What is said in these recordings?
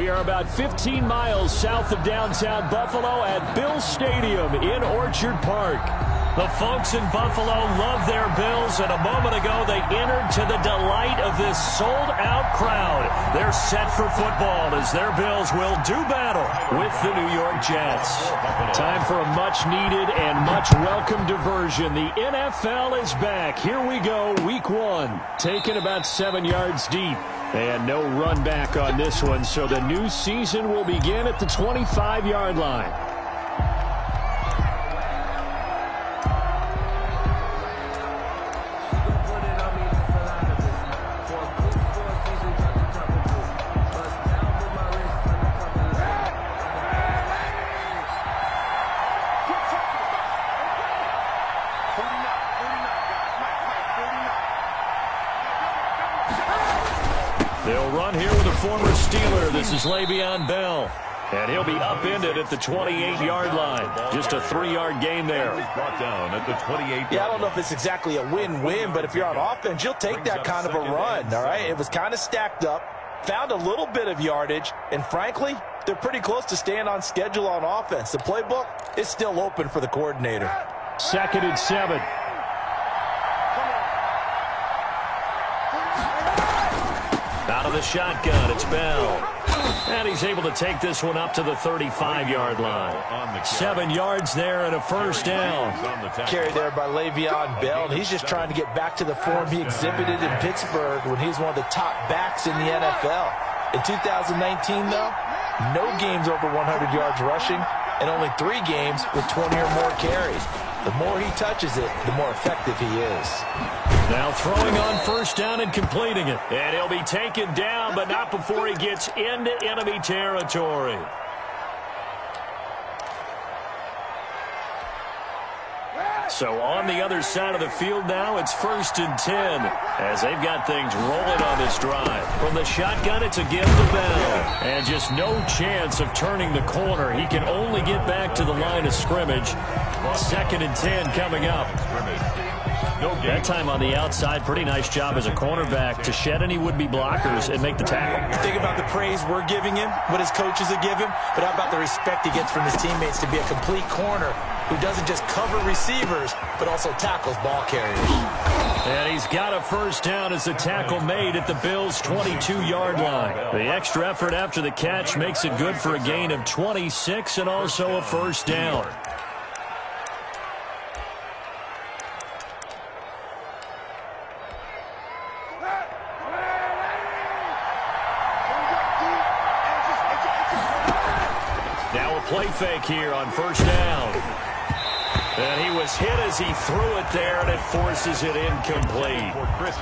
We are about 15 miles south of downtown Buffalo at Bills Stadium in Orchard Park. The folks in Buffalo love their Bills, and a moment ago they entered to the delight of this sold-out crowd. They're set for football as their Bills will do battle with the New York Jets. Time for a much-needed and much-welcome diversion. The NFL is back. Here we go, Week 1, taken about 7 yards deep. And no run back on this one, so the new season will begin at the 25-yard line. They'll run here with a former Steeler. This is Le'Veon Bell. And he'll be upended at the 28-yard line. Just a 3-yard gain there. Brought down at the 28. Yeah, I don't know if it's exactly a win-win, but if you're on offense, you'll take that kind of a run, all right? It was kind of stacked up, found a little bit of yardage, and frankly, they're pretty close to staying on schedule on offense. The playbook is still open for the coordinator. 2nd and 7. Out of the shotgun, it's Bell. And he's able to take this one up to the 35-yard line. 7 yards there and a first down. Carry there by Le'Veon Bell, and he's just trying to get back to the form he exhibited in Pittsburgh when he was one of the top backs in the NFL. In 2019, though, no games over 100 yards rushing, and only 3 games with 20 or more carries. The more he touches it, the more effective he is. Now throwing on first down and completing it. And he'll be taken down, but not before he gets into enemy territory. So on the other side of the field now, it's 1st and 10 as they've got things rolling on this drive. From the shotgun, it's again to Bell. And just no chance of turning the corner. He can only get back to the line of scrimmage. 2nd and 10 coming up. That time on the outside, pretty nice job as a cornerback to shed any would-be blockers and make the tackle. Think about the praise we're giving him, what his coaches are giving, but how about the respect he gets from his teammates to be a complete corner who doesn't just cover receivers, but also tackles ball carriers. And he's got a first down as the tackle made at the Bills' 22-yard line. The extra effort after the catch makes it good for a gain of 26 and also a first down. Play fake here on first down. And he was hit as he threw it there, and it forces it incomplete.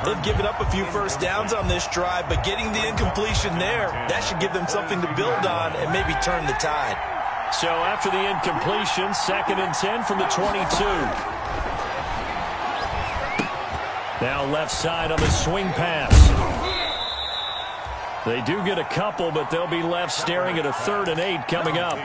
They've given up a few first downs on this drive, but getting the incompletion there, that should give them something to build on and maybe turn the tide. So after the incompletion, 2nd and 10 from the 22. Now left side on the swing pass. They do get a couple, but they'll be left staring at a 3rd and 8 coming up.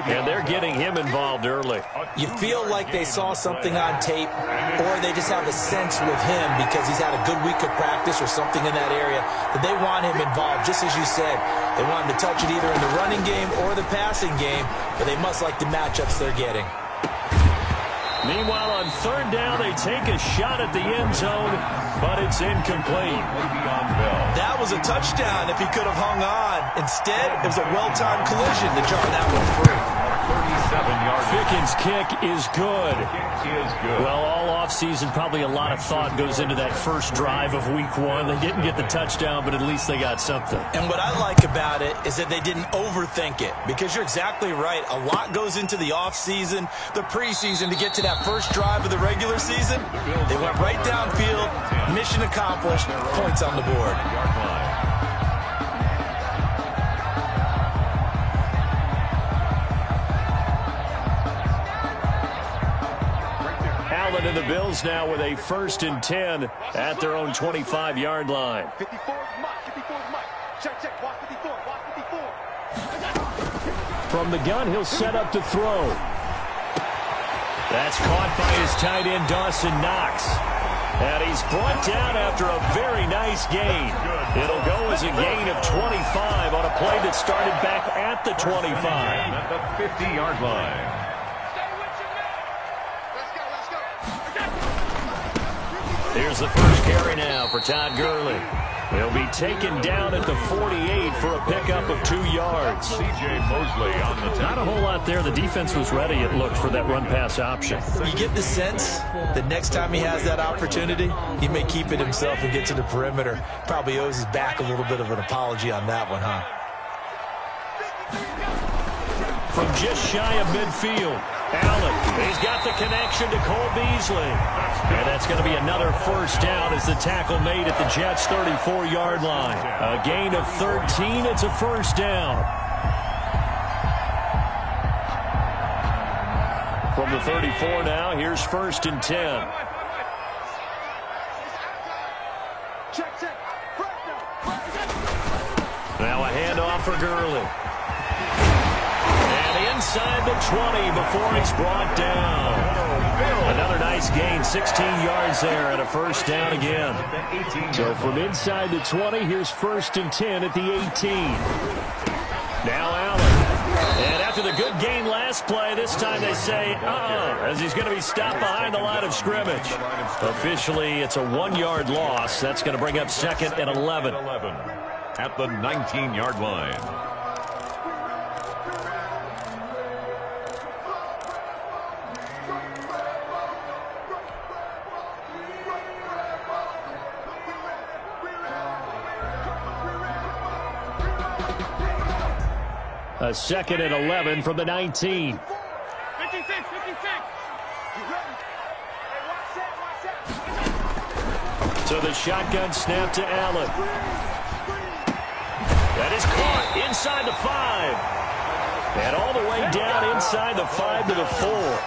And they're getting him involved early. You feel like they saw something on tape, or they just have a sense with him because he's had a good week of practice or something in that area that they want him involved. Just as you said, they want him to touch it either in the running game or the passing game, but they must like the matchups they're getting. Meanwhile, on 3rd down, they take a shot at the end zone, but it's incomplete. That was a touchdown if he could have hung on. Instead, it was a well-timed collision to jar that one free. 37-yard. Fickens' kick is good. Well, all offseason, probably a lot of thought goes into that first drive of Week 1. They didn't get the touchdown, but at least they got something. And what I like about it is that they didn't overthink it, because you're exactly right. A lot goes into the offseason, the preseason, to get to that first drive of the regular season. They went right downfield, mission accomplished, points on the board. Allen and the Bills now with a 1st and 10 at their own 25-yard line. 54 Mike. Check. Watch 54. From the gun, he'll set up to throw. That's caught by his tight end, Dawson Knox. And he's brought down after a very nice gain. It'll go as a gain of 25 on a play that started back at the 25. At the 50-yard line. Here's the first carry now for Todd Gurley. He'll be taken down at the 48 for a pickup of 2 yards. C.J. Mosley on the Not a whole lot there. The defense was ready, it looked, for that run-pass option. You get the sense that next time he has that opportunity, he may keep it himself and get to the perimeter. Probably owes his back a little bit of an apology on that one, huh? From just shy of midfield, Allen, he's got the connection to Cole Beasley. And that's going to be another first down as the tackle made at the Jets' 34-yard line. A gain of 13, it's a first down. From the 34 now, here's first and 10. Now a handoff for Gurley. Inside the 20 before he's brought down. Another nice gain, 16 yards there, and a first down again. So from inside the 20, here's first and 10 at the 18. Now Allen. And after the good gain last play, this time they say, as he's going to be stopped behind the line of scrimmage. Officially, it's a 1-yard loss. That's going to bring up second and 11. At the 19-yard line. A second and 11 from the 19. 56. So the shotgun snap to Allen. That is caught inside the 5. And all the way down inside the 5 to the 4.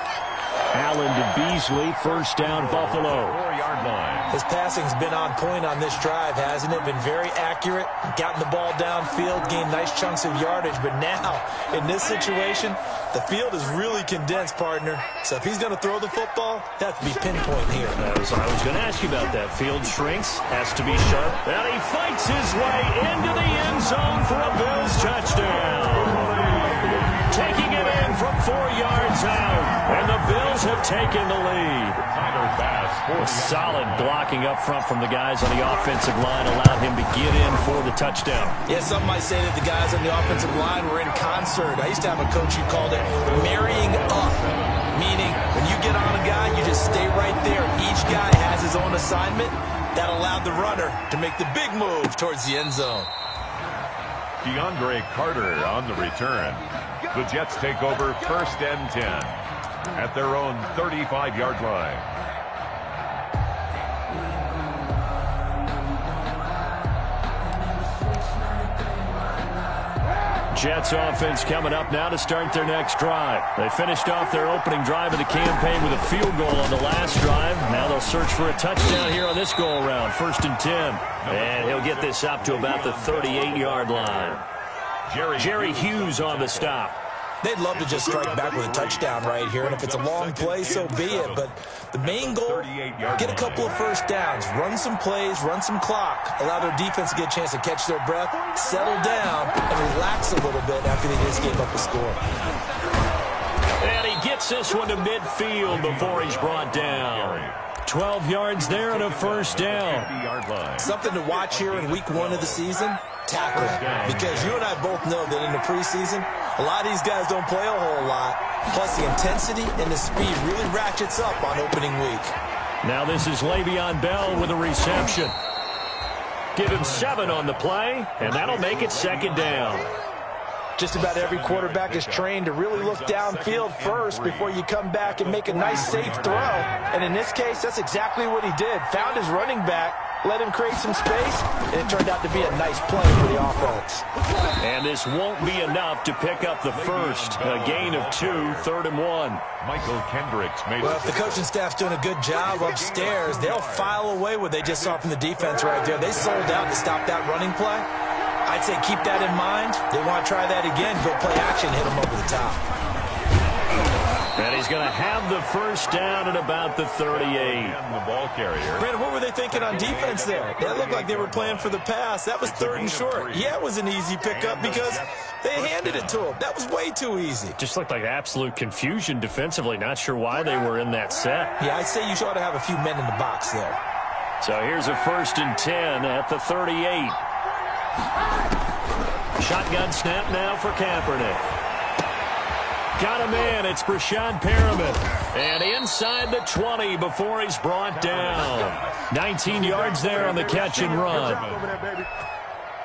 Allen to Beasley, first down Buffalo. 4-yard line. His passing's been on point on this drive, hasn't it? Been very accurate, gotten the ball downfield, gained nice chunks of yardage. But now, in this situation, the field is really condensed, partner. So if he's going to throw the football, that has to be pinpoint here. I was going to ask you about that. Field shrinks, has to be sharp. And he fights his way into the end zone for a Bills touchdown. Taking it in from 4 yards out. And the Bills have taken the lead. Solid blocking up front from the guys on the offensive line allowed him to get in for the touchdown. Yeah, some might say that the guys on the offensive line were in concert. I used to have a coach who called it marrying up, meaning when you get on a guy, you just stay right there. Each guy has his own assignment. That allowed the runner to make the big move towards the end zone. DeAndre Carter on the return. The Jets take over first and 10 at their own 35-yard line. Jets offense coming up now to start their next drive. They finished off their opening drive of the campaign with a field goal on the last drive. Now they'll search for a touchdown here on this go-around. First and 10. And he'll get this up to about the 38-yard line. Jerry Hughes on the stop. They'd love to just strike back with a touchdown right here, and if it's a long play, so be it. But the main goal, get a couple of first downs, run some plays, run some clock, allow their defense to get a chance to catch their breath, settle down, and relax a little bit after they just gave up a score. And he gets this one to midfield before he's brought down. 12 yards there and a first down. Something to watch here in week 1 of the season, tackling. Because you and I both know that in the preseason, a lot of these guys don't play a whole lot. Plus, the intensity and the speed really ratchets up on opening week. Now this is Le'Veon Bell with a reception. Give him 7 on the play, and that'll make it second down. Just about every quarterback is trained to really look downfield first before you come back and make a nice, safe throw. And in this case, that's exactly what he did. Found his running back, let him create some space, and it turned out to be a nice play for the offense. And this won't be enough to pick up the first. A gain of 2, 3rd and 1. Michael Kendricks made Well, if the coaching staff's doing a good job upstairs, they'll file away what they just saw from the defense right there. They sold out to stop that running play. I'd say keep that in mind. They want to try that again, go play action, hit them over the top. And he's going to have the first down at about the 38. And the ball carrier. Brandon, what were they thinking on defense there? That looked like they were playing for the pass. That was 3rd and short. Yeah, it was an easy pickup because they handed it to him. That was way too easy. Just looked like absolute confusion defensively. Not sure why they were in that set. Yeah, I'd say you ought to have a few men in the box there. So here's a 1st and 10 at the 38. Shotgun snap now for Kaepernick. Got him in. It's Breshad Perriman. And inside the 20 before he's brought down. 19 yards there on the catch and run.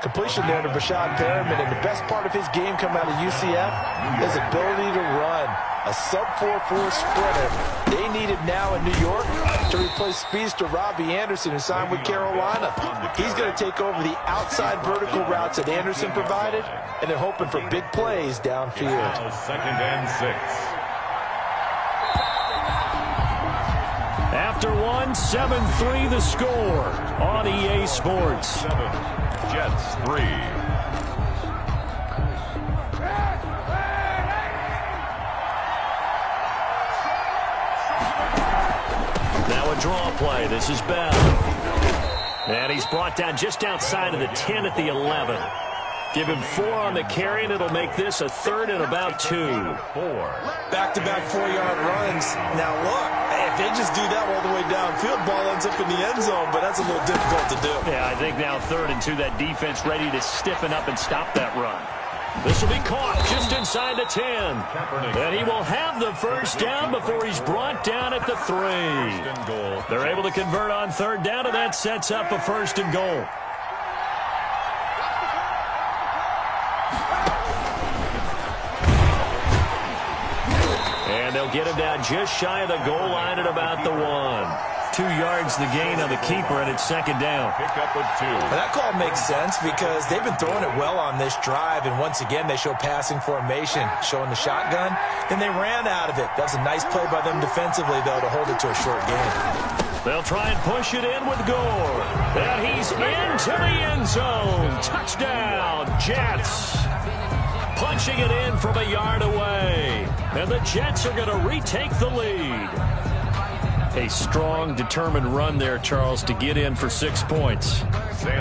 Completion there to Breshad Perriman. And the best part of his game coming out of UCF is ability to run. A sub-4.4 sprinter. They need it now in New York to replace speedster Robbie Anderson, who signed with Carolina. He's going to take over the outside vertical routes that Anderson provided, and they're hoping for big plays downfield. Now 2nd and 6. After 7-3 the score on EA Sports. 7. Jets 3. Now a draw play. This is Bell. And he's brought down just outside of the 10 at the 11. Give him 4 on the carry, and it'll make this a 3rd and about 2. 4. Back-to-back 4-yard runs. Now, look, if they just do that all the way downfield, ball ends up in the end zone, but that's a little difficult to do. Yeah, I think now 3rd and 2, that defense ready to stiffen up and stop that run. This will be caught just inside the 10. And he will have the first down before he's brought down at the 3. They're able to convert on 3rd down, and that sets up a 1st and goal. And they'll get him down just shy of the goal line at about the 1. 2 yards the gain on the keeper, and it's 2nd down. Pick up with 2. Well, that call makes sense because they've been throwing it well on this drive, and once again they show passing formation, showing the shotgun. Then they ran out of it. That was a nice play by them defensively, though, to hold it to a short game. They'll try and push it in with Gore. And he's into the end zone. Touchdown, Jets. Punching it in from a yard away. And the Jets are going to retake the lead. A strong, determined run there, Charles, to get in for 6 points.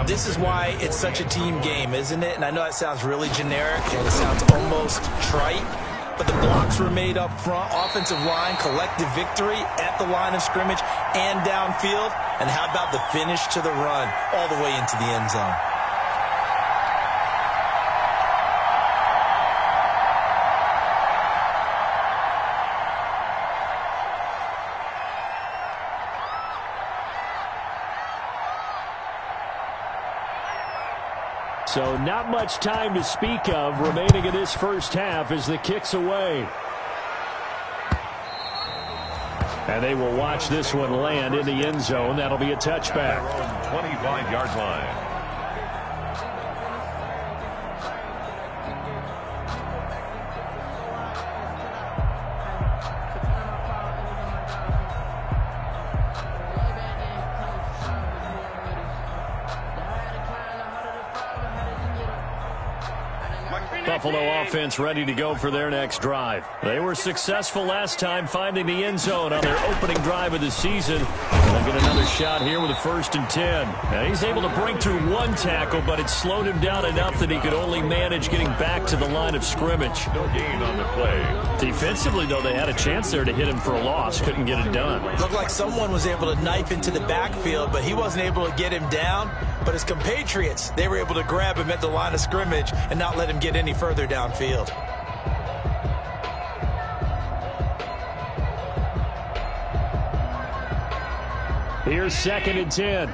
This is why it's such a team game, isn't it? And I know that sounds really generic, and it sounds almost trite, but the blocks were made up front, offensive line, collective victory at the line of scrimmage and downfield. And how about the finish to the run all the way into the end zone? So not much time to speak of remaining in this first half as the kick's away. And they will watch this one land in the end zone. That'll be a touchback. 25-yard line. Buffalo offense ready to go for their next drive. They were successful last time finding the end zone on their opening drive of the season. And they'll get another shot here with a 1st and 10. Now he's able to break through 1 tackle, but it slowed him down enough that he could only manage getting back to the line of scrimmage. No gain on the play. Defensively, though, they had a chance there to hit him for a loss. Couldn't get it done. Looked like someone was able to knife into the backfield, but he wasn't able to get him down. But his compatriots, they were able to grab him at the line of scrimmage and not let him get any further downfield. Here's 2nd and 10.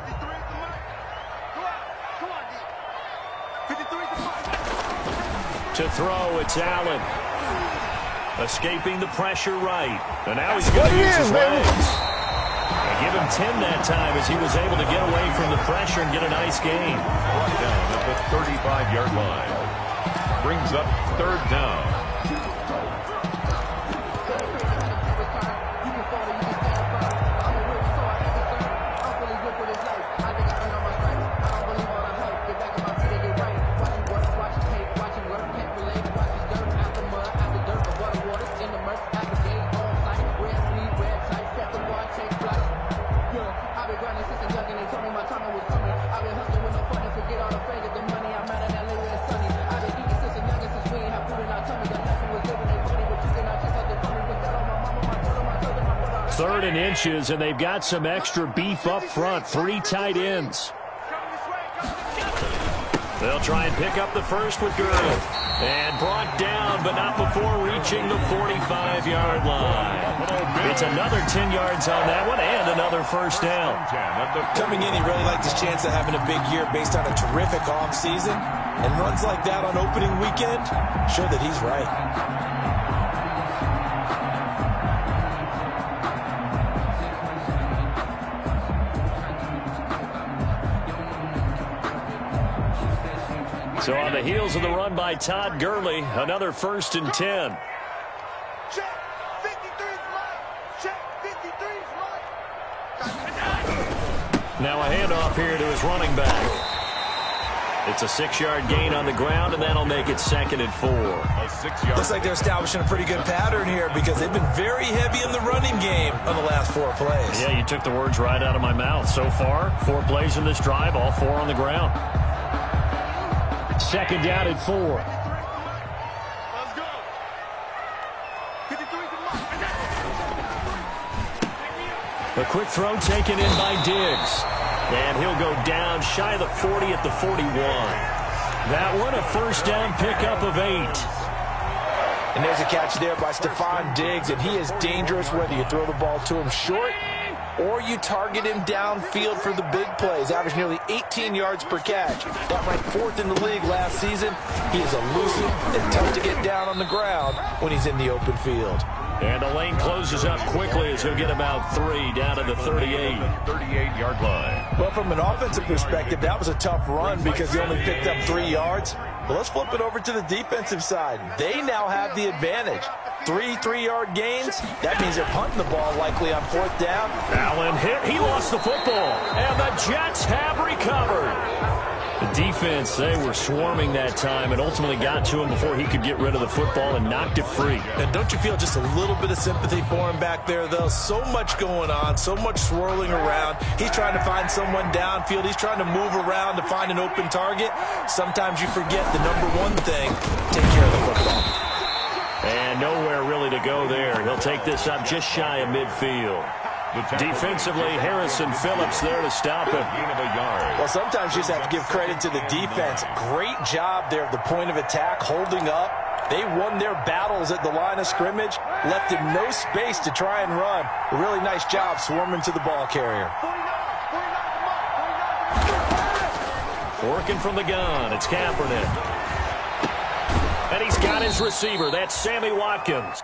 To throw, it's Allen. Escaping the pressure right. And now he's going to use his legs. And give him 10 that time as he was able to get away from the pressure and get a nice gain. Brought down at the 35-yard line. Brings up 3rd down. I've been grinding since a young and they told me my time was coming. I've been hustling with no fun and forget all the fame, get the money. I'm out of LA where it's sunny. I've been eating since a young and since we ain't have food in our tummy. Got nothing was living, they funny, but you cannot just like the funny. Put that on my mama, my brother, my cousin, my brother. 3rd and inches, and they've got some extra beef up front. 3 tight ends. They'll try and pick up the first with Gurley. And brought down, but not before reaching the 45-yard line. It's another 10 yards on that one and another first down. Coming in, he really liked his chance of having a big year based on a terrific offseason. And runs like that on opening weekend show that he's right. So on the heels of the run by Todd Gurley, another 1st and 10. Check. 53's right. Check. 53's right. Now a handoff here to his running back. It's a 6-yard gain on the ground, and that'll make it 2nd and 4. Looks like they're establishing a pretty good pattern here because they've been very heavy in the running game on the last 4 plays. Yeah, you took the words right out of my mouth. So far, 4 plays in this drive, all 4 on the ground. 2nd down and 4. Let's go. 53's right. A quick throw taken in by Diggs. And he'll go down shy of the 40 at the 41. That one a first down pickup of 8. And there's a catch there by Stephon Diggs, and he is dangerous whether you throw the ball to him short or you target him downfield for the big plays. Averaged nearly 18 yards per catch. That ranked 4th in the league last season. He is elusive and tough to get down on the ground when he's in the open field. And the lane closes up quickly as he'll get about 3 down to the 38. 38-yard line. Well, from an offensive perspective, that was a tough run because he only picked up 3 yards. But let's flip it over to the defensive side. They now have the advantage. 3 3-yard gains. That means they're punting the ball likely on 4th down. Allen hit. He lost the football. And the Jets have recovered. The defense, they were swarming that time and ultimately got to him before he could get rid of the football and knocked it free. And don't you feel just a little bit of sympathy for him back there, though? So much going on, so much swirling around. He's trying to find someone downfield. He's trying to move around to find an open target. Sometimes you forget the number one thing, take care of the football. And nowhere really to go there. He'll take this up just shy of midfield. Defensively, Harrison Phillips there to stop him. Well, sometimes you just have to give credit to the defense. Great job there at the point of attack, holding up. They won their battles at the line of scrimmage, left him no space to try and run. A really nice job swarming to the ball carrier. Working from the gun, it's Kaepernick. And he's got his receiver. That's Sammy Watkins.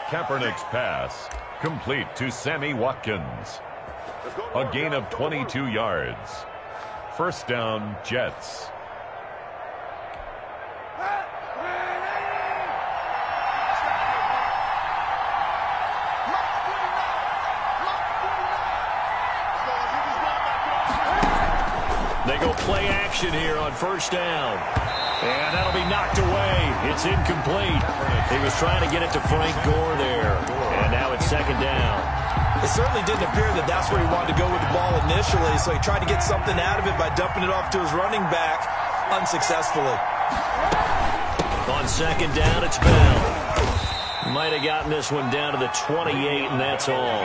Kaepernick's pass complete to Sammy Watkins. A gain of 22 yards. First down, Jets. They go play action here on first down. And that'll be knocked away. It's incomplete. He was trying to get it to Frank Gore there. And now it's second down. It certainly didn't appear that that's where he wanted to go with the ball initially, so he tried to get something out of it by dumping it off to his running back unsuccessfully. On second down, it's Bell. Might have gotten this one down to the 28, and that's all.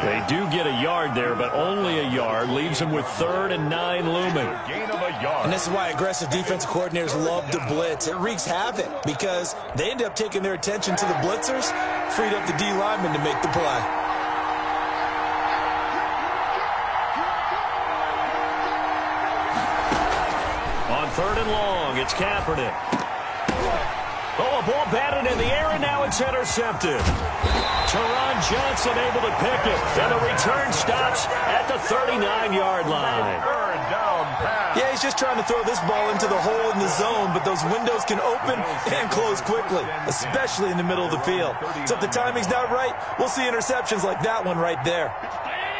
They do get a yard there, but only a yard. Leaves them with 3rd and 9 looming. Gain of a yard. And this is why aggressive defensive coordinators love to blitz. It wreaks havoc because they end up taking their attention to the blitzers, freed up the D lineman to make the play. On 3rd and long, it's Kaepernick. Oh, a ball batted in the air, and now it's intercepted. Teron Johnson able to pick it, and the return stops at the 39-yard line. Third down pass. Yeah, he's just trying to throw this ball into the hole in the zone, but those windows can open and close quickly, especially in the middle of the field. So if the timing's not right, we'll see interceptions like that one right there.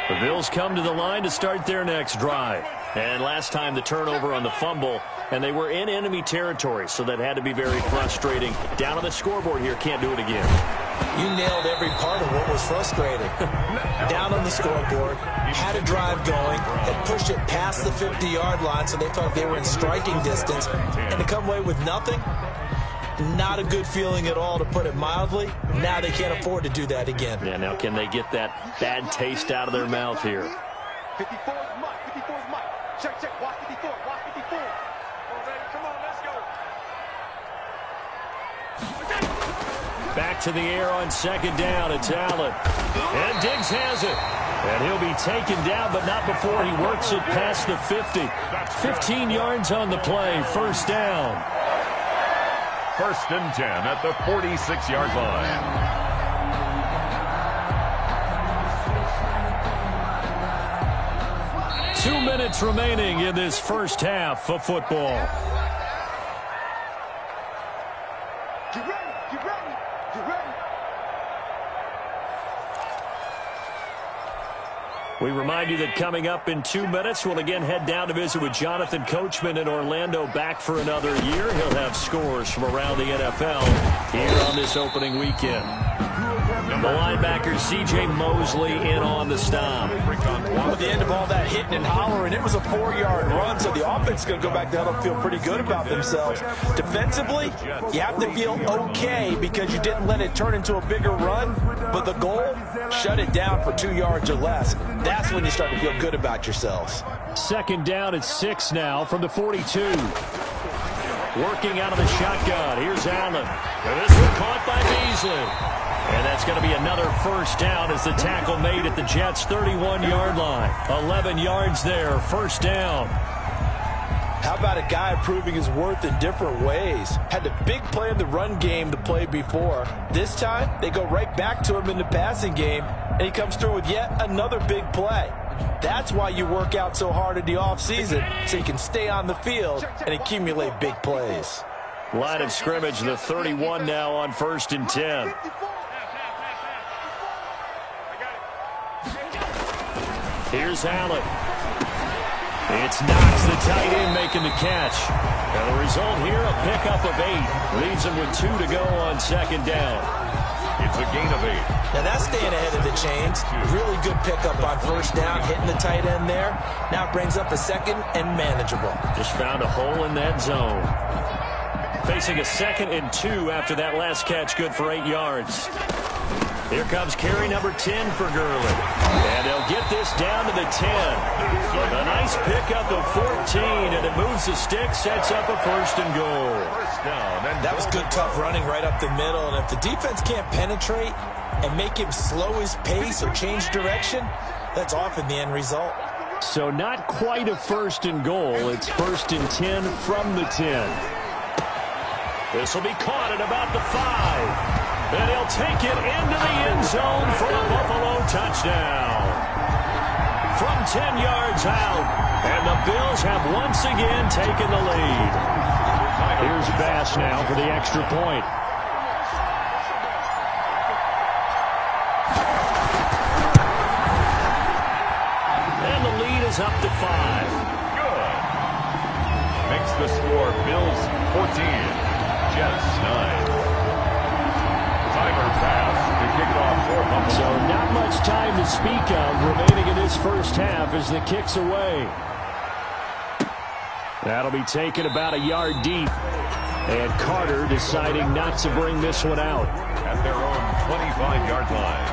The Bills come to the line to start their next drive. And last time the turnover on the fumble, and they were in enemy territory, so that had to be very frustrating. Down on the scoreboard here, can't do it again. You nailed every part of what was frustrating. Down on the scoreboard, had a drive going, had pushed it past the 50-yard line, so they thought they were in striking distance, and to come away with nothing, not a good feeling at all, to put it mildly. Now they can't afford to do that again. Yeah, now can they get that bad taste out of their mouth here? 54 is Mike. 54 is Mike. Check, check. Watch 54. Watch 54. Come on, let's go. Back to the air on second down. It's Allen. And Diggs has it. And he'll be taken down, but not before he works it past the 50. 15 yards on the play. First down. First and 10 at the 46-yard line. Two minutes remaining in this first half of football. Get ready. Get ready. Get ready. We remind you that coming up in 2 minutes, we'll again head down to visit with Jonathan Coachman in Orlando, back for another year. He'll have scores from around the NFL here on this opening weekend. The linebacker C.J. Mosley in on the stop. At the end of all that hitting and hollering, it was a 4-yard run, so the offense is going to go back down and feel pretty good about themselves. Defensively, you have to feel okay because you didn't let it turn into a bigger run, but the goal, shut it down for 2 yards or less. That's when you start to feel good about yourselves. Second down at 6 now from the 42. Working out of the shotgun. Here's Allen. And this one caught by Beasley. And that's going to be another first down as the tackle made at the Jets' 31-yard line. 11 yards there, first down. How about a guy proving his worth in different ways? Had the big play in the run game to play before. This time, they go right back to him in the passing game, and he comes through with yet another big play. That's why you work out so hard in the offseason, so you can stay on the field and accumulate big plays. Line of scrimmage, the 31 now on first and 10. Here's Allen. It's Knox, the tight end, making the catch. And the result here, a pickup of 8. Leaves him with 2 to go on second down. It's a gain of 8. Now that's staying ahead of the chains. Really good pickup on first down, hitting the tight end there. Now it brings up a second and manageable. Just found a hole in that zone. Facing a 2nd and 2 after that last catch, good for 8 yards. Here comes carry number 10 for Gurley. And they'll get this down to the 10. A nice pickup of 14, and it moves the stick, sets up a first and goal. First down. And That was good, tough running right up the middle. And if the defense can't penetrate and make him slow his pace or change direction, that's often the end result. So not quite a first and goal. It's first and 10 from the 10. This will be caught at about the 5. And he'll take it into the end zone for a Buffalo touchdown. From 10 yards out. And the Bills have once again taken the lead. Here's Bass now for the extra point. And the lead is up to 5. good. Makes the score Bills 14, Jets 9. Timer pass to kick it off for Buffalo. So not much time to speak of remaining in this first half as the kick's away. That'll be taken about a yard deep. And Carter deciding not to bring this one out. At their own 25-yard line.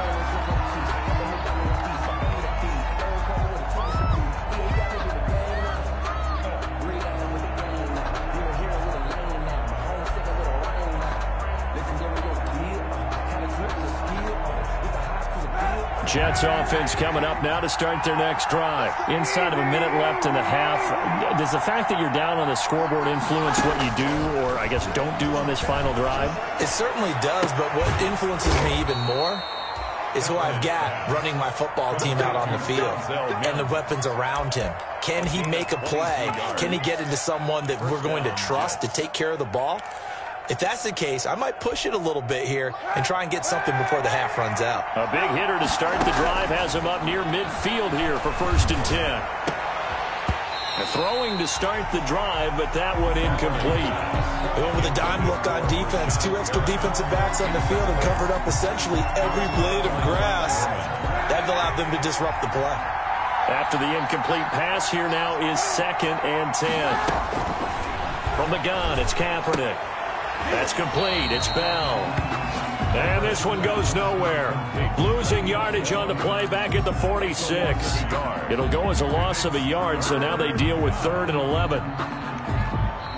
Jets offense coming up now to start their next drive. Inside of a minute left in the half. Does the fact that you're down on the scoreboard influence what you do, or I guess don't do on this final drive? It certainly does, but what influences me even more is who I've got running my football team out on the field and the weapons around him. Can he make a play? Can he get into someone that we're going to trust to take care of the ball? If that's the case, I might push it a little bit here and try and get something before the half runs out. A big hitter to start the drive has him up near midfield here for 1st and 10. Throwing to start the drive, but that one incomplete. They went with a dime look on defense. 2 extra defensive backs on the field and covered up essentially every blade of grass. That allowed them to disrupt the play. After the incomplete pass, here now is 2nd and 10. From the gun, it's Kaepernick. That's complete. It's Bell. And this one goes nowhere. Losing yardage on the play back at the 46. It'll go as a loss of a yard, so now they deal with 3rd and 11.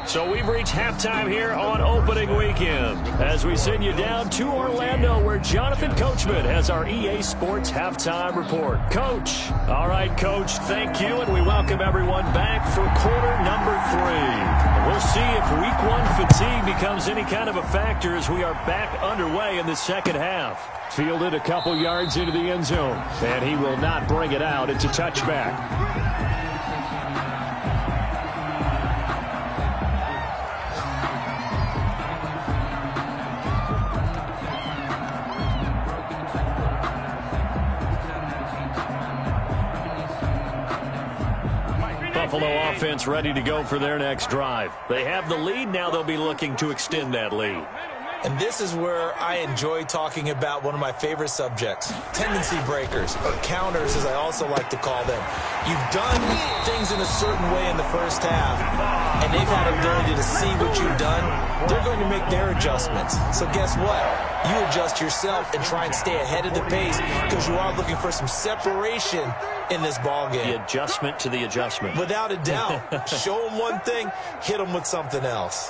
So we've reached halftime here on opening weekend as we send you down to Orlando where Jonathan Coachman has our EA Sports halftime report. Coach. All right, Coach, thank you, and we welcome everyone back for quarter number 3. We'll see if week 1 fatigue becomes any kind of a factor as we are back underway in the second half. Fielded a couple yards into the end zone, and he will not bring it out. It's a touchback. Buffalo offense ready to go for their next drive. They have the lead. Now they'll be looking to extend that lead. And this is where I enjoy talking about one of my favorite subjects, tendency breakers, or counters as I also like to call them. You've done things in a certain way in the first half, and they've had an ability to see what you've done. They're going to make their adjustments. So guess what? You adjust yourself and try and stay ahead of the pace because you are looking for some separation in this ball game. The adjustment to the adjustment. Without a doubt. Show them one thing, hit them with something else.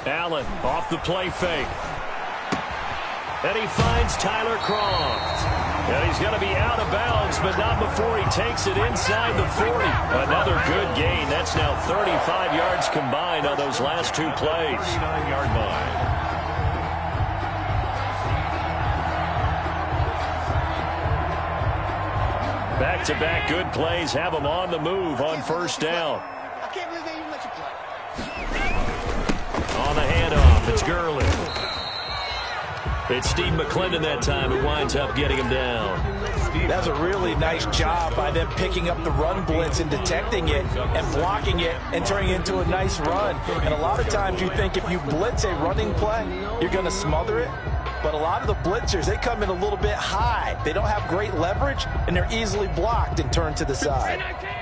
Allen off the play fake. And he finds Tyler Kroft. And he's going to be out of bounds, but not before he takes it inside the 40. Another good gain. That's now 35 yards combined on those last 2 plays. 39-yard line. Back-to-back good plays have them on the move on 1st down. I can't believe they even let you play. On the handoff, it's Gurley. It's Steve McClendon that time who winds up getting him down. That's a really nice job by them picking up the run blitz and detecting it and blocking it and turning it into a nice run. And a lot of times you think if you blitz a running play, you're going to smother it. But a lot of the blitzers, they come in a little bit high. They don't have great leverage, and they're easily blocked and turned to the side.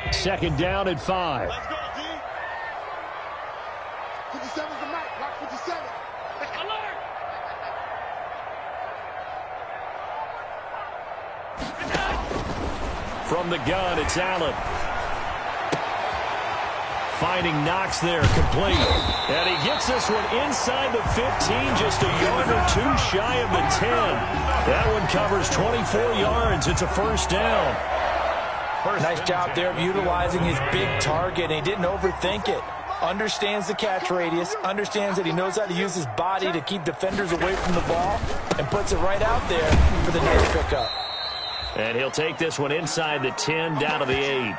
2nd down and 5. Let's go, D. 57's the mic. Watch 57. Alert! From the gun, it's Allen. Finding Knox there, complete. And he gets this one inside the 15, just a yard or 2 shy of the 10. That one covers 24 yards. It's a 1st down. Nice job there of utilizing his big target. He didn't overthink it. Understands the catch radius, understands that he knows how to use his body to keep defenders away from the ball, and puts it right out there for the nice pickup. And he'll take this one inside the 10, down to the 8.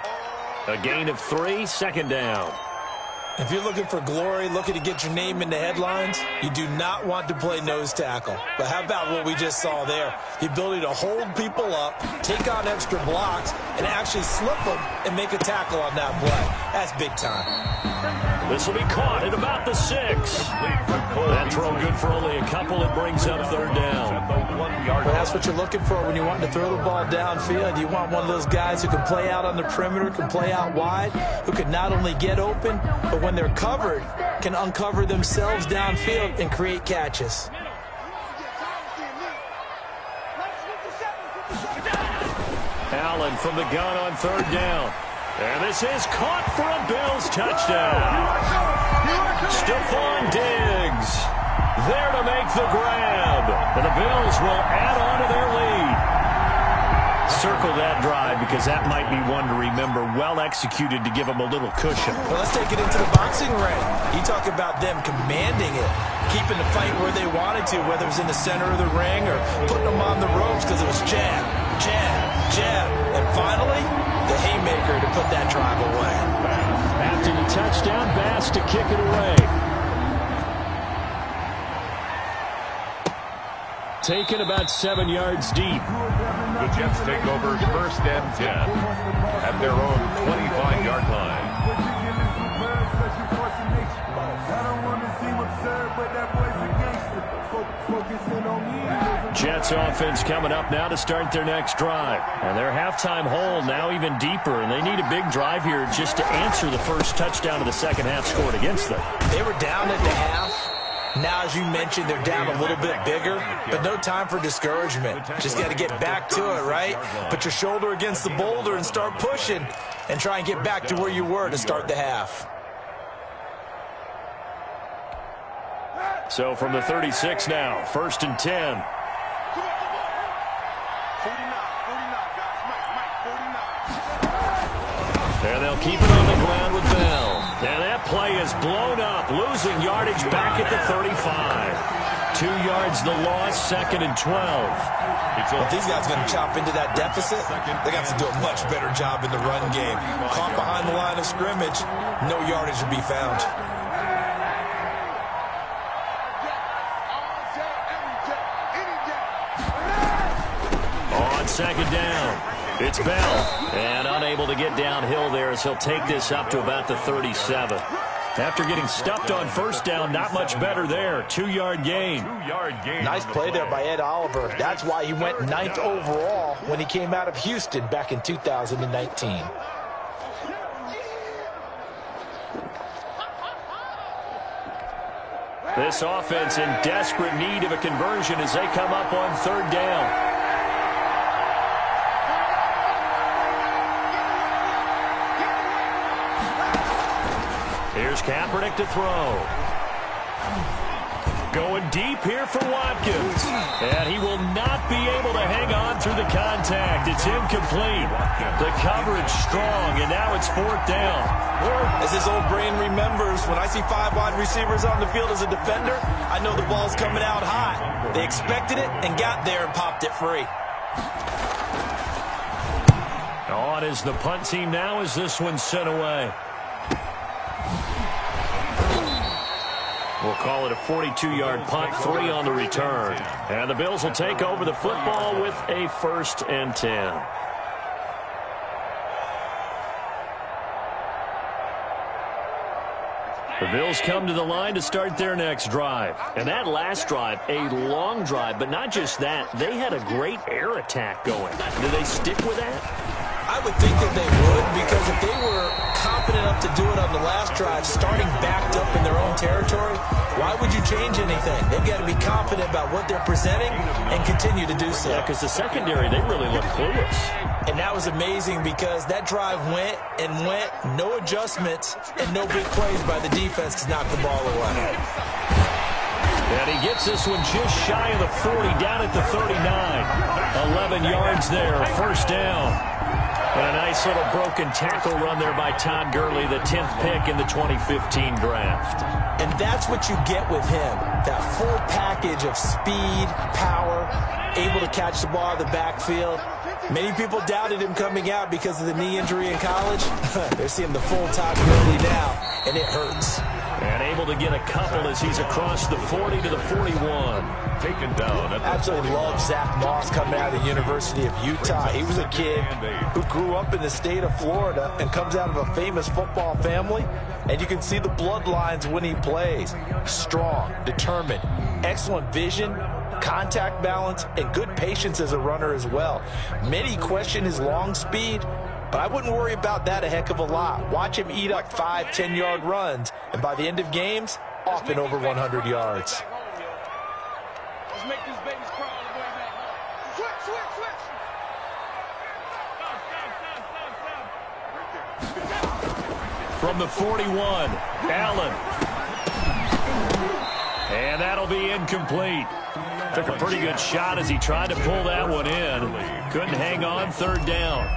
A gain of 3, 2nd down. If you're looking for glory, looking to get your name in the headlines, you do not want to play nose tackle. But how about what we just saw there? The ability to hold people up, take on extra blocks, and actually slip them and make a tackle on that play. That's big time. This will be caught at about the 6. That throw good for only a couple. It brings up 3rd down. Well, that's what you're looking for when you want to throw the ball downfield. You want one of those guys who can play out on the perimeter, can play out wide, who can not only get open, but when they're covered, can uncover themselves downfield and create catches. Allen from the gun on 3rd down. And this is caught for a Bills touchdown. Stephon Diggs there to make the grab. And the Bills will add on to their lead. Circle that drive because that might be one to remember. Well executed to give them a little cushion. Well, let's take it into the boxing ring. You talk about them commanding it, keeping the fight where they wanted to, whether it was in the center of the ring or putting them on the ropes because it was jab, jab, jab. And finally, the haymaker to put that drive away. After the touchdown, Bass to kick it away. Taken about 7 yards deep. The Jets take over 1st and 10 at their own 25-yard line. Jets offense coming up now to start their next drive. And their halftime hole now even deeper, and they need a big drive here just to answer the first touchdown of the second half scored against them. They were down at the half. Now, as you mentioned, they're down a little bit bigger, but no time for discouragement. Just got to get back to it, right? Put your shoulder against the boulder and start pushing and try and get back to where you were to start the half. So from the 36 now, 1st and 10. 49, guys. Mike, 49. And they'll keep it on the ground with Bell. And that play is blown up, losing yardage back at the 35. 2 yards the loss, 2nd and 12. If these guys are going to chop into that deficit, they got to do a much better job in the run game. Caught behind the line of scrimmage, no yardage to be found. On 2nd down, it's Bell. And unable to get downhill there as he'll take this up to about the 37. After getting stuffed on 1st down, not much better there. 2-yard gain. Nice play there by Ed Oliver. That's why he went 9th overall when he came out of Houston back in 2019. This offense in desperate need of a conversion as they come up on 3rd down. Here's Kaepernick to throw. Going deep here for Watkins. And he will not be able to hang on through the contact. It's incomplete. The coverage strong, and now it's 4th down. As his old brain remembers, when I see 5 wide receivers on the field as a defender, I know the ball's coming out high. They expected it and got there and popped it free. On is the punt team now as this one's sent away. We'll call it a 42-yard punt, 3 on the return. And the Bills will take over the football with a 1st and 10. The Bills come to the line to start their next drive. And that last drive, a long drive, but not just that. They had a great air attack going. Do they stick with that? I would think that they would, because if they were confident enough to do it on the last drive, starting backed up in their own territory, why would you change anything? They've got to be confident about what they're presenting and continue to do so. Yeah, because the secondary, they really look clueless. And that was amazing because that drive went and went, no adjustments and no big plays by the defense to knock the ball away. And he gets this one just shy of the 40, down at the 39. 11 yards there, 1st down. And a nice little broken tackle run there by Todd Gurley, the 10th pick in the 2015 draft. And that's what you get with him, that full package of speed, power, able to catch the ball in the backfield. Many people doubted him coming out because of the knee injury in college. They're seeing the full Todd Gurley now, and it hurts. And able to get a couple as he's across the 40 to the 41. Taken down. Absolutely love Zach Moss coming out of the University of Utah. He was a kid who grew up in the state of Florida and comes out of a famous football family. And you can see the bloodlines when he plays. Strong, determined, excellent vision, contact balance, and good patience as a runner as well. Many question his long speed, but I wouldn't worry about that a heck of a lot. Watch him eat up 5, 10-yard runs, and by the end of games, often over 100 yards. Let's make this baby's crawl all the way back. Switch. From the 41, Allen. And that'll be incomplete. Took a pretty good shot as he tried to pull that one in. Couldn't hang on, 3rd down.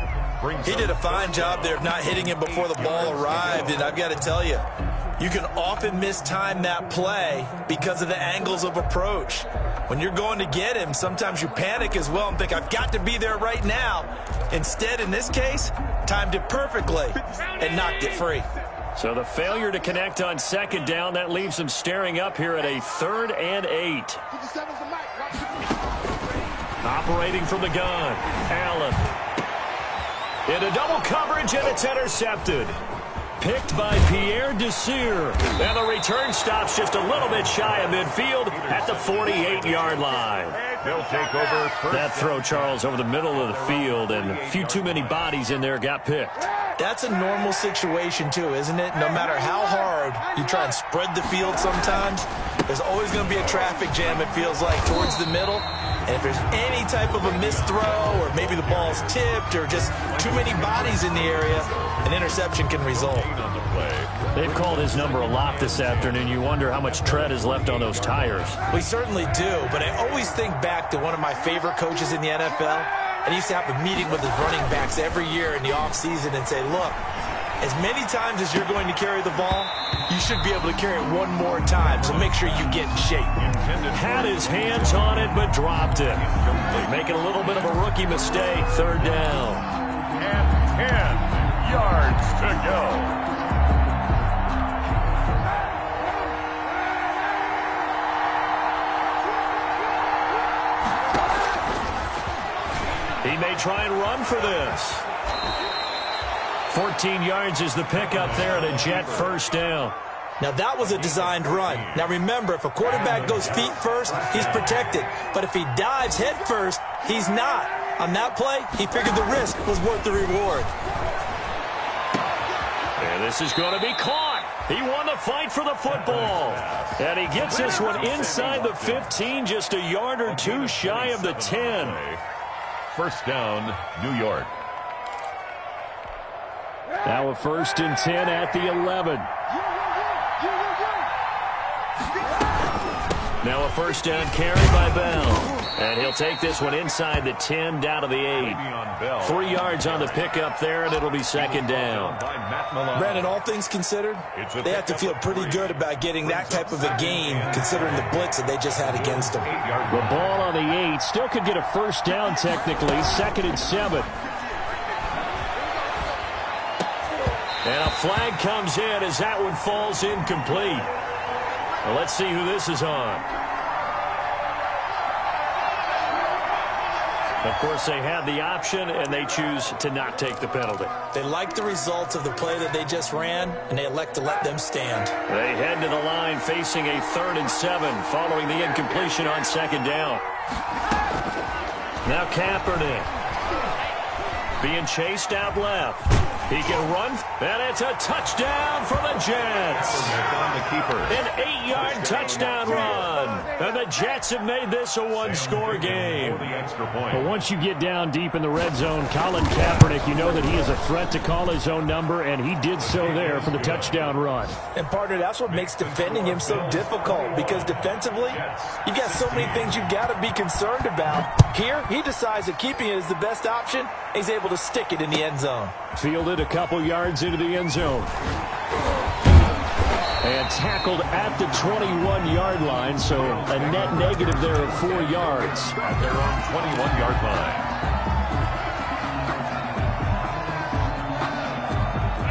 He did a fine job there of not hitting him before the ball arrived, and I've got to tell you, You can often mistime that play because of the angles of approach. When you're going to get him, sometimes you panic as well and think, I've got to be there right now. Instead, in this case, timed it perfectly and knocked it free. So the failure to connect on second down, that leaves them staring up here at a 3rd and 8. Operating from the gun, Allen. Into double coverage, and it's intercepted. Picked by Pierre Desir. And the return stops just a little bit shy of midfield at the 48-yard line. They'll take over first. That throw, Charles, over the middle of the field, and a few too many bodies in there got picked. That's a normal situation, too, isn't it? No matter how hard you try and spread the field sometimes, there's always going to be a traffic jam, it feels like, towards the middle. And if there's any type of a missed throw, or maybe the ball's tipped, or just too many bodies in the area, an interception can result. They've called his number a lot this afternoon. You wonder how much tread is left on those tires. We certainly do, but I always think back to one of my favorite coaches in the NFL. And he used to have a meeting with his running backs every year in the offseason and say, look, as many times as you're going to carry the ball, you should be able to carry it one more time, so make sure you get in shape. Had his hands on it, but dropped it. Making a little bit of a rookie mistake, 3rd down. And 10 yards to go. He may try and run for this. 14 yards is the pickup there at a Jet 1st down. Now, that was a designed run. Now, remember, if a quarterback goes feet first, he's protected. But if he dives head first, he's not. On that play, he figured the risk was worth the reward. And this is going to be caught. He won the fight for the football. And he gets this one inside the 15, just a yard or two shy of the 10. First down, New York. Now a 1st and 10 at the 11. Now a 1st down carry by Bell. And he'll take this one inside the 10 down to the 8. 3 yards on the pickup there, and it'll be 2nd down. Brandon, all things considered, they have to feel pretty good about getting that type of a gain, considering the blitz that they just had against them. The ball on the 8 still could get a 1st down technically, 2nd and 7. And a flag comes in as that one falls incomplete. Well, let's see who this is on. Of course, they had the option, and they choose to not take the penalty. They like the results of the play that they just ran, and they elect to let them stand. They head to the line facing a 3rd and 7 following the incompletion on 2nd down. Now Kaepernick being chased out left. He can run, and it's a touchdown for the Jets. An 8-yard touchdown run. And the Jets have made this a one-score game. But once you get down deep in the red zone, Colin Kaepernick, you know that he is a threat to call his own number, and he did so there for the touchdown run. And, partner, that's what makes defending him so difficult, because defensively, you've got so many things you've got to be concerned about. Here, he decides that keeping it is the best option. He's able to stick it in the end zone. Fielded a couple yards into the end zone. And tackled at the 21-yard line, so a net negative there of 4 yards. At their own 21-yard line.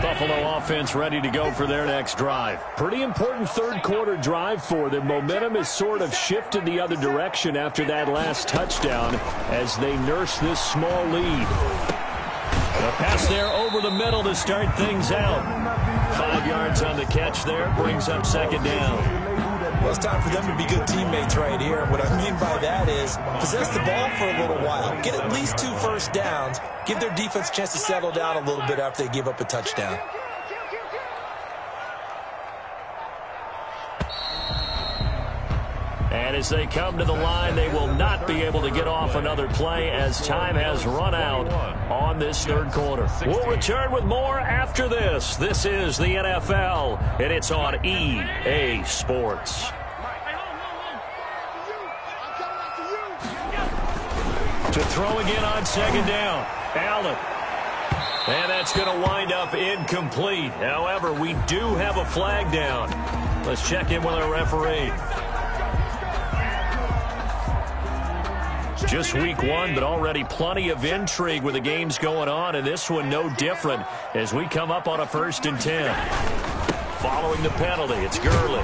Buffalo offense ready to go for their next drive. Pretty important 3rd quarter drive for them. Momentum has sort of shifted the other direction after that last touchdown as they nurse this small lead. The pass there over the middle to start things out. 5 yards on the catch there, brings up 2nd down. Well, it's time for them to be good teammates right here. What I mean by that is possess the ball for a little while. Get at least 2 first downs. Give their defense a chance to settle down a little bit after they give up a touchdown. And as they come to the line, they will not be able to get off another play as time has run out on this 3rd quarter. We'll return with more after this. This is the NFL, and it's on EA Sports. To throw again on 2nd down. Allen And that's going to wind up incomplete. However, we do have a flag down. Let's check in with our referee. Just week one, but already plenty of intrigue with the games going on, and this one no different as we come up on a 1st and 10. Following the penalty, it's Gurley.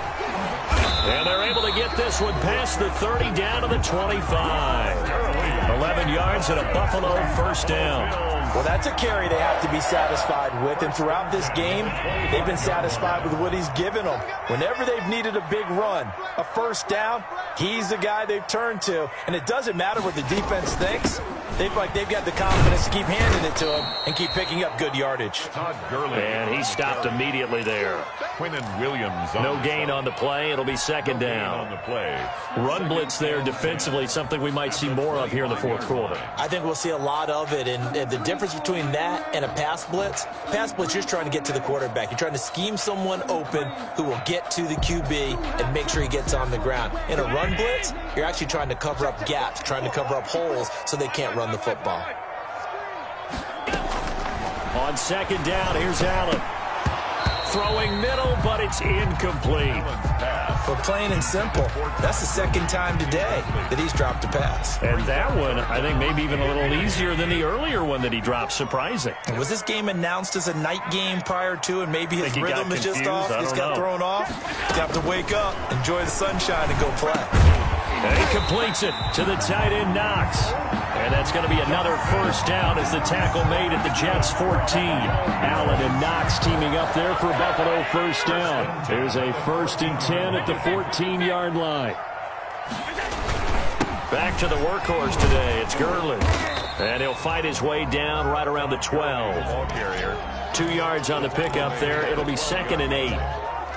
And they're able to get this one past the 30 down to the 25. 11 yards and a Buffalo 1st down. Well, that's a carry they have to be satisfied with, and throughout this game, they've been satisfied with what he's given them. Whenever they've needed a big run, a 1st down, he's the guy they've turned to. And it doesn't matter what the defense thinks. They feel like they've got the confidence to keep handing it to him and keep picking up good yardage. Todd Gurley. And he stopped immediately there. Quinnen Williams. No gain on the play. It'll be 2nd down. On the play. Run blitz there defensively, something we might see more of here in the 4th quarter. I think we'll see a lot of it, and the difference between that and a pass blitz, you're just trying to get to the quarterback. You're trying to scheme someone open who will get to the QB and make sure he gets on the ground. In a run blitz, you're actually trying to cover up gaps, trying to cover up holes so they can't run the football. On 2nd down, here's Allen. Throwing middle, but it's incomplete. But plain and simple, that's the 2nd time today that he's dropped a pass. And that one, I think, maybe even a little easier than the earlier one that he dropped. Surprising. Was this game announced as a night game prior to, and maybe his rhythm is just off? He's got thrown off. He's got to wake up, enjoy the sunshine, and go play. And he completes it to the tight end, Knox. And that's going to be another 1st down as the tackle made at the Jets' 14. Allen and Knox teaming up there for Buffalo 1st down. There's a 1st and 10 at the 14-yard line. Back to the workhorse today. It's Gurley. And he'll fight his way down right around the 12. 2 yards on the pickup there. It'll be 2nd and 8.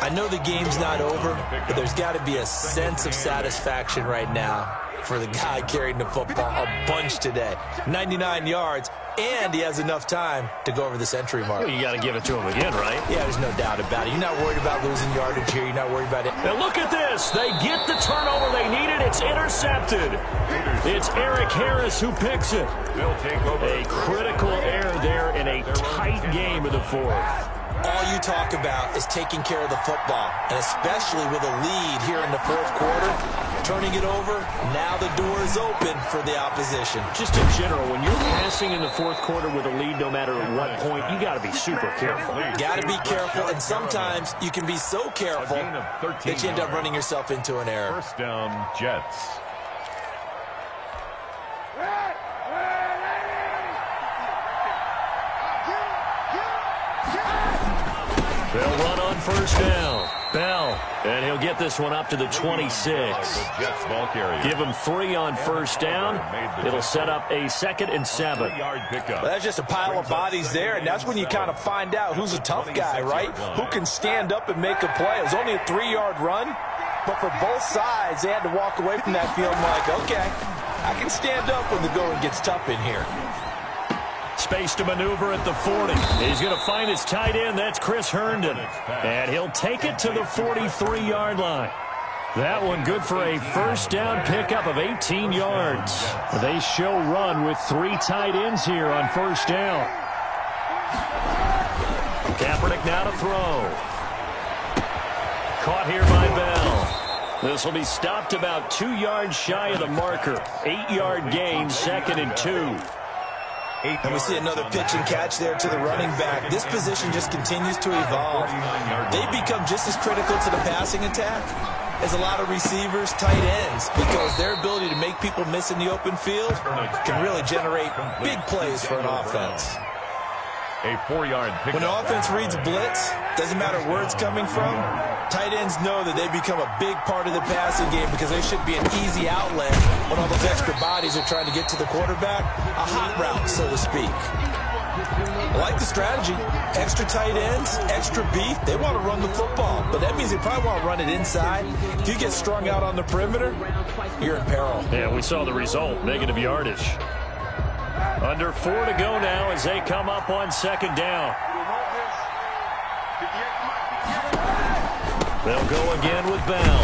I know the game's not over, but there's got to be a sense of satisfaction right now for the guy carrying the football a bunch today. 99 yards, and he has enough time to go over the century mark. Well, you got to give it to him again, right? Yeah, there's no doubt about it. You're not worried about losing yardage here. You're not worried about it. Now look at this. They get the turnover they needed. It's intercepted. It's Eric Harris who picks it. They'll take over. A critical error there in a tight game of the 4th. All you talk about is taking care of the football, and especially with a lead here in the 4th quarter, turning it over, now the door is open for the opposition. Just in general, when you're passing in the 4th quarter with a lead, no matter at what point, you got to be super careful. Got to be careful, and sometimes you can be so careful that you end up running yourself into an error. 1st down, Jets. They'll run on 1st down. Bell, and he'll get this one up to the 26. Give him 3 on 1st down. It'll set up a 2nd and 7. Well, that's just a pile of bodies there, and that's when you kind of find out who's a tough guy, right? Who can stand up and make a play. It was only a 3-yard run, but for both sides, they had to walk away from that field like, okay, I can stand up when the going gets tough in here. Space to maneuver at the 40. He's going to find his tight end. That's Chris Herndon. And he'll take it to the 43-yard line. That one good for a 1st down pickup of 18 yards. They show run with 3 tight ends here on 1st down. Kaepernick now to throw. Caught here by Bell. This will be stopped about 2 yards shy of the marker. 8-yard gain, 2nd and 2. And we see another pitch and catch there to the running back. This position just continues to evolve. They become just as critical to the passing attack as a lot of receivers, tight ends, because their ability to make people miss in the open field can really generate big plays for an offense. A 4-yard pickup. When an offense reads blitz, doesn't matter where it's coming from, tight ends know that they become a big part of the passing game because they should be an easy outlet when all those extra bodies are trying to get to the quarterback. A hot route, so to speak. I like the strategy. Extra tight ends, extra beef. They want to run the football, but that means they probably want to run it inside. If you get strung out on the perimeter, you're in peril. Yeah, we saw the result, negative yardage. Under 4 to go now as they come up on 2nd down. They'll go again with Bell.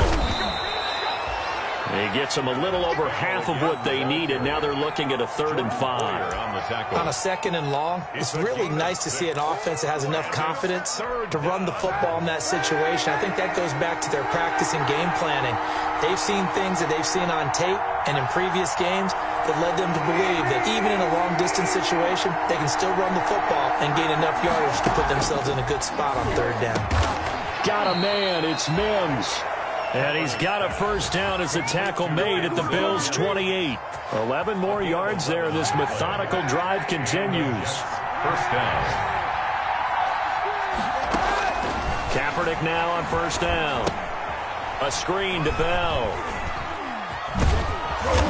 He gets them a little over half of what they needed. Now they're looking at a 3rd and 5. On a 2nd and long, it's really nice to see an offense that has enough confidence to run the football in that situation. I think that goes back to their practice and game planning. They've seen things that they've seen on tape and in previous games that led them to believe that even in a long-distance situation, they can still run the football and gain enough yardage to put themselves in a good spot on 3rd down. Got a man. It's Mims. And he's got a 1st down as the tackle made at the Bills' 28. 11 more yards there. This methodical drive continues. 1st down. Kaepernick now on 1st down. A screen to Bell.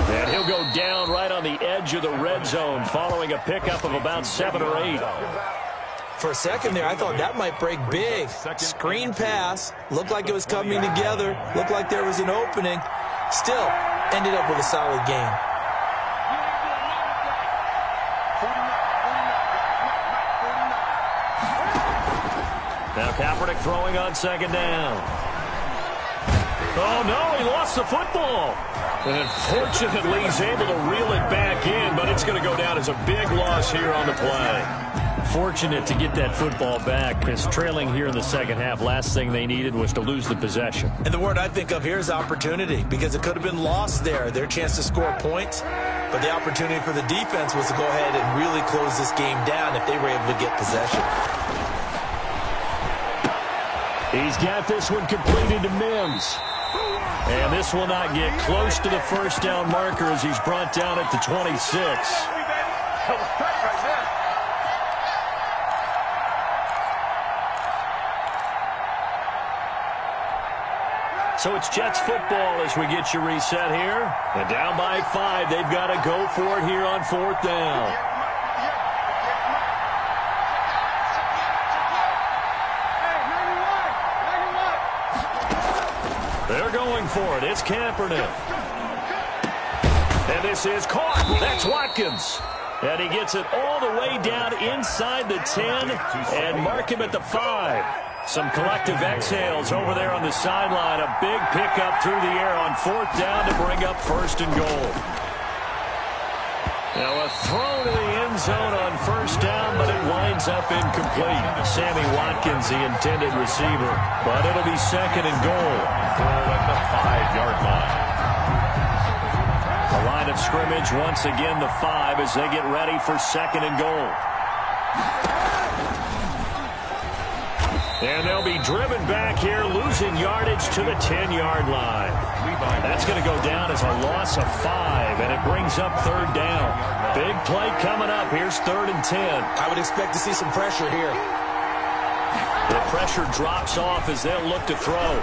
And he'll go down right on the edge of the red zone following a pickup of about 7 or 8. For a second there, I thought that might break big. Screen pass. Looked like it was coming together. Looked like there was an opening. Still, ended up with a solid game. Now Kaepernick throwing on 2nd down. Oh, no, he lost the football. And unfortunately, he's able to reel it back in, but it's going to go down as a big loss here on the play. Fortunate to get that football back because trailing here in the 2nd half, last thing they needed was to lose the possession. And the word I think of here is opportunity, because it could have been lost there, their chance to score points. But the opportunity for the defense was to go ahead and really close this game down if they were able to get possession. He's got this one completed to Mims. And this will not get close to the 1st down marker as he's brought down at the 26. So it's Jets football as we get you reset here. And down by 5, they've got to go for it here on 4th down. They're going for it. It's Kaepernick. And this is caught. That's Watkins. And he gets it all the way down inside the 10 and mark him at the 5. Some collective exhales over there on the sideline. A big pickup through the air on 4th down to bring up 1st and goal. Now a throw to the end zone on 1st down, but it winds up incomplete. Sammy Watkins, the intended receiver, but it'll be 2nd and goal. Goal at the 5-yard line. The line of scrimmage once again the 5 as they get ready for 2nd and goal. And they'll be driven back here, losing yardage to the 10-yard line. That's going to go down as a loss of 5, and it brings up 3rd down. Big play coming up. Here's 3rd and 10. I would expect to see some pressure here. The pressure drops off as they'll look to throw.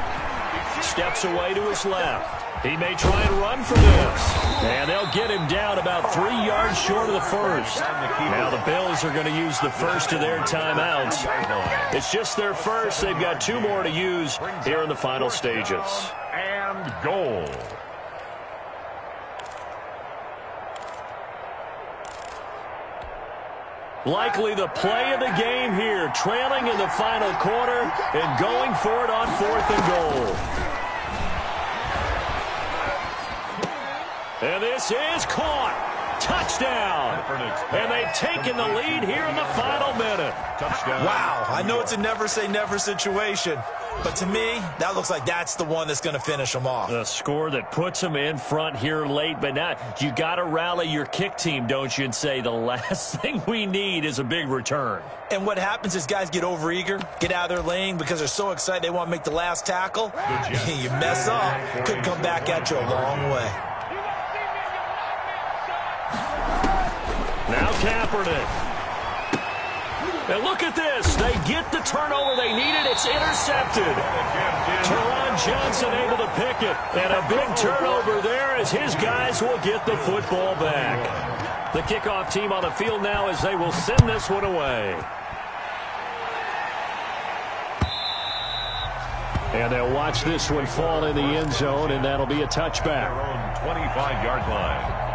Steps away to his left. He may try and run for this. And they'll get him down about 3 yards short of the 1st. Now the Bills are going to use the 1st of their timeouts. It's just their 1st. They've got 2 more to use here in the final stages. And goal. Likely the play of the game here, trailing in the final quarter and going for it on 4th and goal. And this is caught. Touchdown. And they've taken the lead here in the final minute. Touchdown. Wow, I know it's a never-say-never situation, but to me, that looks like that's the one that's going to finish them off. The score that puts them in front here late, but now you got to rally your kick team, don't you, and say the last thing we need is a big return. And what happens is guys get overeager, get out of their lane because they're so excited they want to make the last tackle. You mess up, could come back at you a long way. Now Kaepernick. And look at this. They get the turnover they needed. It's intercepted. Teron Johnson able to pick it. And a big turnover there as his guys will get the football back. The kickoff team on the field now as they will send this one away. And they'll watch this one fall in the end zone, and that'll be a touchback. Their own 25-yard line.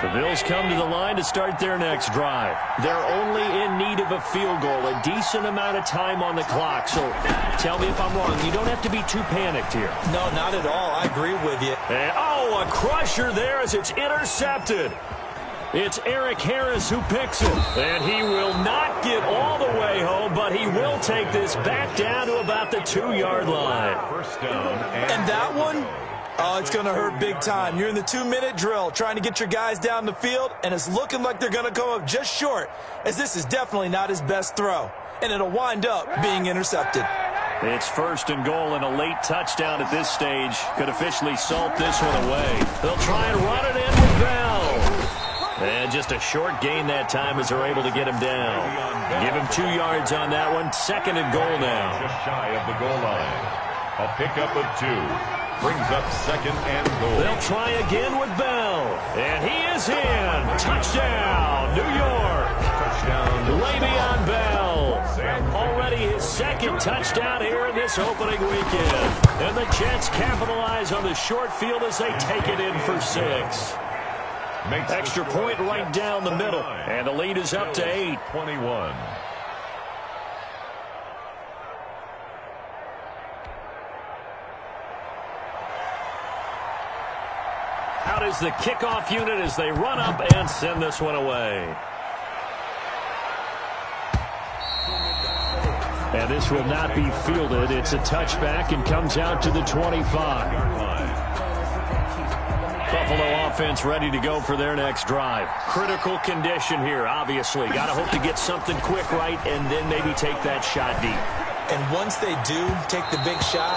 The Bills come to the line to start their next drive. They're only in need of a field goal, a decent amount of time on the clock. So tell me if I'm wrong. You don't have to be too panicked here. No, not at all. I agree with you. And, oh, a crusher there as it's intercepted. It's Eric Harris who picks it. And he will not get all the way home, but he will take this back down to about the 2-yard line. First down. And that one, oh, it's going to hurt big time. You're in the 2-minute drill trying to get your guys down the field, and it's looking like they're going to come up just short, as this is definitely not his best throw. And it'll wind up being intercepted. It's first and goal, and a late touchdown at this stage could officially salt this one away. They'll try and run it in with Bell. And just a short gain that time as they're able to get him down. Give him 2 yards on that one. Second and goal now. Just shy of the goal line. A pickup of 2. Brings up second and goal. They'll try again with Bell. And he is in. Touchdown, New York. Touchdown. Le'Veon Bell. Already his second touchdown here in this opening weekend. And the Jets capitalize on the short field as they take it in for 6. Extra point right down the middle. And the lead is up to 8. 21. Out is the kickoff unit as they run up and send this one away. And this will not be fielded. It's a touchback and comes out to the 25. Buffalo offense ready to go for their next drive. Critical condition here, obviously. Got to hope to get something quick right and then maybe take that shot deep. And once they do take the big shot,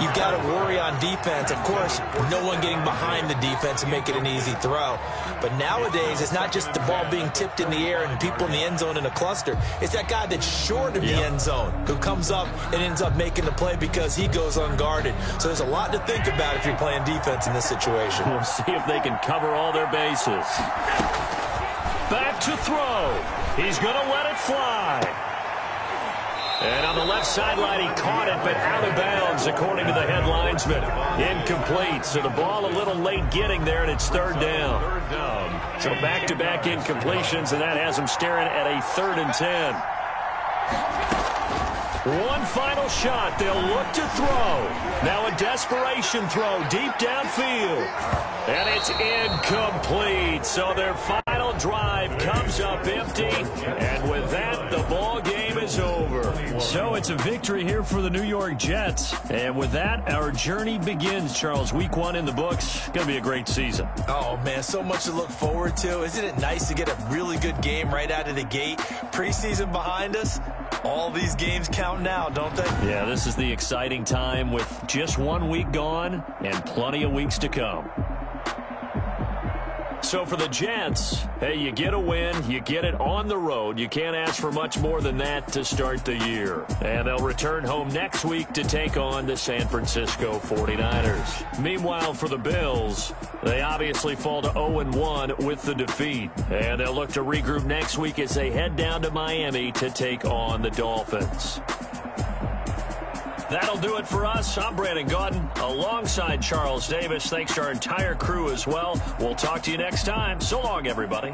you've got to worry on defense. Of course, no one getting behind the defense and make it an easy throw. But nowadays, it's not just the ball being tipped in the air and people in the end zone in a cluster. It's that guy that's short of the end zone who comes up and ends up making the play because he goes unguarded. So there's a lot to think about if you're playing defense in this situation. We'll see if they can cover all their bases. Back to throw. He's going to let it fly. And on the left sideline, he caught it, but out of bounds, according to the head linesman. Incomplete, so the ball a little late getting there, and it's third down. So back-to-back incompletions, and that has him staring at a 3rd and 10. One final shot. They'll look to throw. Now a desperation throw deep downfield. And it's incomplete. So their final drive comes up empty. And with that, the ball game is over. So it's a victory here for the New York Jets. And with that, our journey begins, Charles. Week 1 in the books. Going to be a great season. Oh, man, so much to look forward to. Isn't it nice to get a really good game right out of the gate? Preseason behind us. All these games count now, don't they? Yeah, this is the exciting time with just 1 week gone and plenty of weeks to come. So for the Jets, hey, you get a win, you get it on the road. You can't ask for much more than that to start the year. And they'll return home next week to take on the San Francisco 49ers. Meanwhile, for the Bills, they obviously fall to 0-1 with the defeat. And they'll look to regroup next week as they head down to Miami to take on the Dolphins. That'll do it for us. I'm Brandon Gaudin alongside Charles Davis. Thanks to our entire crew as well. We'll talk to you next time. So long, everybody.